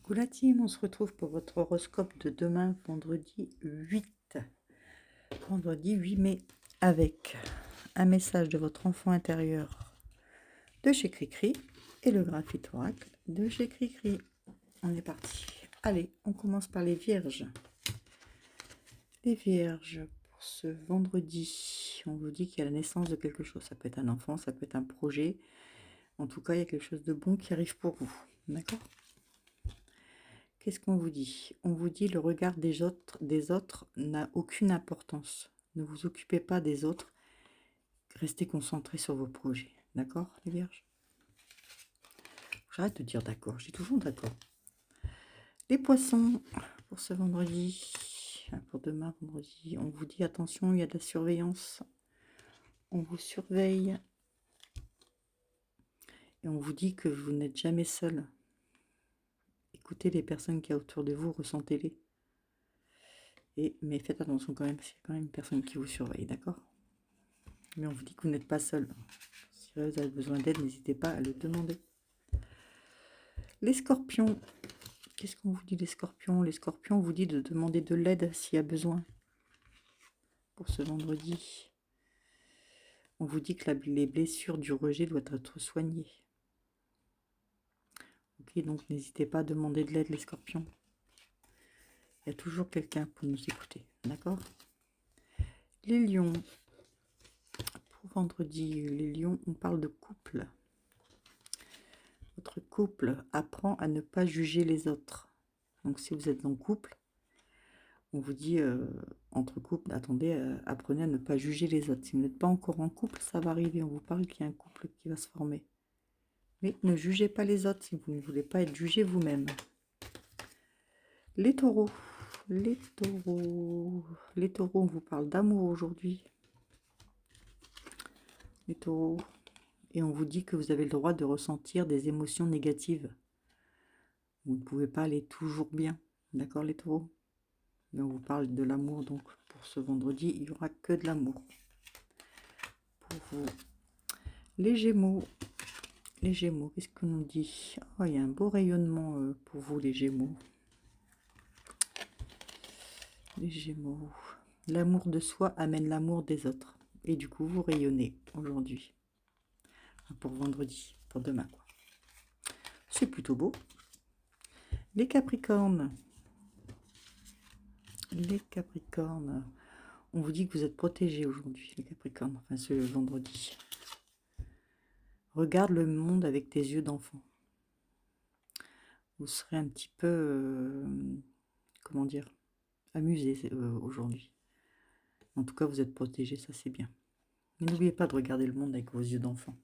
Coucou la team, on se retrouve pour votre horoscope de demain, vendredi 8 mai, avec un message de votre enfant intérieur de chez Cricri et le graphite oracle de chez Cricri. On est parti. Allez, on commence par les vierges. Les vierges, pour ce vendredi, on vous dit qu'il y a la naissance de quelque chose. Ça peut être un enfant, ça peut être un projet. En tout cas, il y a quelque chose de bon qui arrive pour vous. D'accord ? Qu'est-ce qu'on vous dit? On vous dit le regard des autres n'a aucune importance. Ne vous occupez pas des autres. Restez concentrés sur vos projets. D'accord, les vierges? J'arrête de dire d'accord. J'ai toujours d'accord. Les poissons, pour ce vendredi, pour demain, vendredi, on vous dit attention, il y a de la surveillance. On vous surveille. Et on vous dit que vous n'êtes jamais seul. Écoutez les personnes qu'il y a autour de vous, ressentez-les. Mais faites attention quand même, c'est quand même une personne qui vous surveille, d'accord? Mais on vous dit que vous n'êtes pas seul. Si vous avez besoin d'aide, n'hésitez pas à le demander. Les scorpions. Qu'est-ce qu'on vous dit les scorpions? Les scorpions, on vous dit de demander de l'aide s'il y a besoin. Pour ce vendredi. On vous dit que les blessures du rejet doivent être soignées. Ok, donc n'hésitez pas à demander de l'aide les scorpions. Il y a toujours quelqu'un pour nous écouter. D'accord? Les lions. Pour vendredi, les lions, on parle de couple. Votre couple apprend à ne pas juger les autres. Donc si vous êtes en couple, on vous dit entre couples, attendez, apprenez à ne pas juger les autres. Si vous n'êtes pas encore en couple, ça va arriver. On vous parle qu'il y a un couple qui va se former. Mais ne jugez pas les autres si vous ne voulez pas être jugé vous-même. Les taureaux. Les taureaux, on vous parle d'amour aujourd'hui. Les taureaux. Et on vous dit que vous avez le droit de ressentir des émotions négatives. Vous ne pouvez pas aller toujours bien. D'accord, les taureaux? Mais on vous parle de l'amour, donc pour ce vendredi, il n'y aura que de l'amour. Pour vous. Les Gémeaux. Les Gémeaux, qu'est-ce qu'on nous dit? Oh, il y a un beau rayonnement pour vous, les Gémeaux. Les Gémeaux. L'amour de soi amène l'amour des autres. Et du coup, vous rayonnez aujourd'hui. Pour vendredi, pour demain, quoi. C'est plutôt beau. Les Capricornes. Les Capricornes. On vous dit que vous êtes protégés aujourd'hui, les Capricornes. Enfin, ce vendredi. Regarde le monde avec tes yeux d'enfant. Vous serez un petit peu, comment dire, amusé aujourd'hui. En tout cas, vous êtes protégé, ça c'est bien. Mais n'oubliez pas de regarder le monde avec vos yeux d'enfant.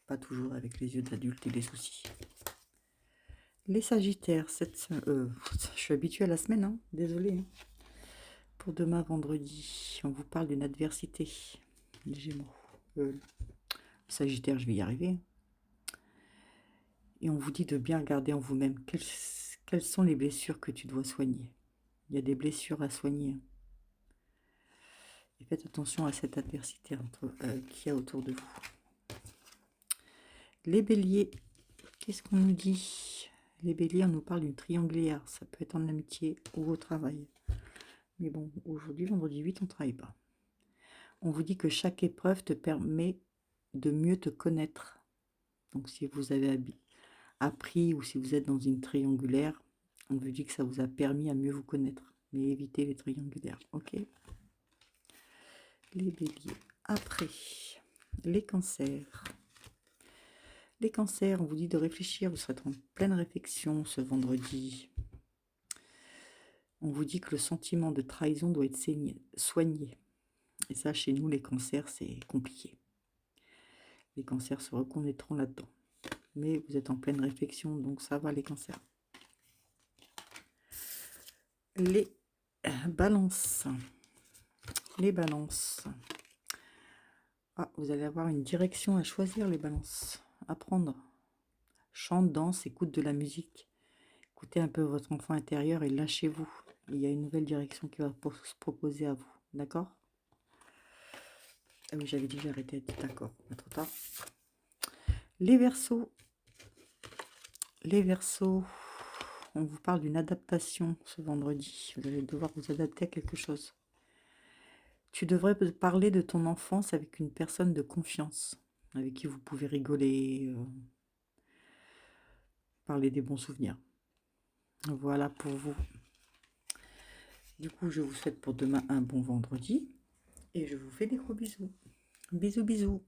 Pas toujours avec les yeux d'adulte et les soucis. Les Sagittaires, je suis habituée à la semaine, hein, désolée. Hein. Pour demain, vendredi, on vous parle d'une adversité. Les Gémeaux. Sagittaire, je vais y arriver. Et on vous dit de bien regarder en vous-même. Quelles sont les blessures que tu dois soigner? Il y a des blessures à soigner. Et faites attention à cette adversité qu'il y a autour de vous. Les béliers, qu'est-ce qu'on nous dit? Les béliers, on nous parle d'une triangulaire. Ça peut être en amitié ou au travail. Mais bon, aujourd'hui, vendredi 8, on ne travaille pas. On vous dit que chaque épreuve te permet de mieux te connaître. Donc si vous avez appris ou si vous êtes dans une triangulaire, on vous dit que ça vous a permis à mieux vous connaître. Mais évitez les triangulaires, ok? Les béliers. Après, les cancers. Les cancers, on vous dit de réfléchir, vous serez en pleine réflexion ce vendredi. On vous dit que le sentiment de trahison doit être soigné. Et ça, chez nous, les cancers, c'est compliqué. Les cancers se reconnaîtront là-dedans. Mais vous êtes en pleine réflexion, donc ça va les cancers. Les balances. Les balances. Ah, vous allez avoir une direction à choisir, les balances. À prendre. Chante, danse, écoute de la musique. Écoutez un peu votre enfant intérieur et lâchez-vous. Il y a une nouvelle direction qui va se proposer à vous. D'accord? Ah oui, j'avais dit que j'arrêtais d'être d'accord. Pas trop tard. Les Verseaux. Les Verseaux. On vous parle d'une adaptation ce vendredi. Vous allez devoir vous adapter à quelque chose. Tu devrais parler de ton enfance avec une personne de confiance, avec qui vous pouvez rigoler, parler des bons souvenirs. Voilà pour vous. Du coup, je vous souhaite pour demain un bon vendredi et je vous fais des gros bisous. Bisous, bisous.